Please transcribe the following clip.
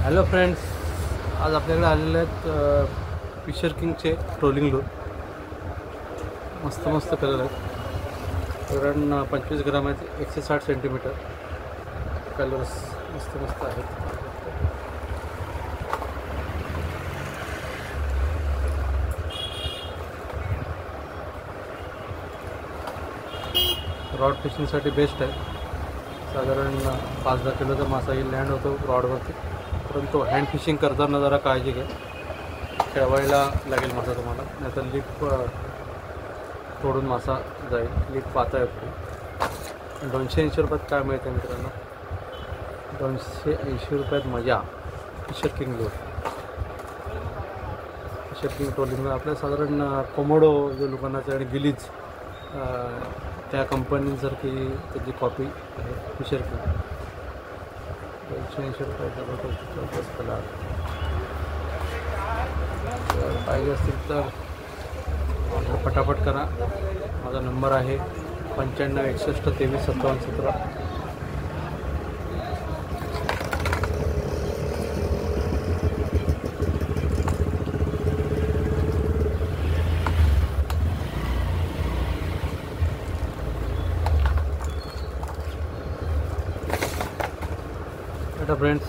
Hello friends, आज आपल्याकडे आलेले आहेत फिशर किंगचे ट्रोलिंग लूर. मस्त मस्त कलर आहेत. साधारण 25 ग्राम आहेत. 160 सेंटीमीटर. कलर्स मस्त मस्त आहेत. रॉड फिशिंगसाठी बेस्ट आहे. साधारण 5-10 किलोचा मासाही लँड होतो रॉडवरती. परंतु हँड फिशिंग करताना जरा काळजी घ्या. खेळवायला लागेल मासा तुम्हाला, नाहीतर लिप तोडून मासा जाईल. लिप पाहता येतो. 280 रुपयात काय मिळते मित्रांनो? 280 रुपयात मजा. फिशर किंग लूर. फिशर किंग ट्रोलिंग आपल्या साधारण कोमोडो जो दुकानाचे आणि गिलीज त्या कंपनीसारखी त्याची कॉपी आहे फिशर किंग. 280 रुपयाचा कलर. जर पाहिजे असतील तर ऑर्डर पटापट करा. माझा नंबर आहे 95 61 23 57 17. फ्रेंड्स,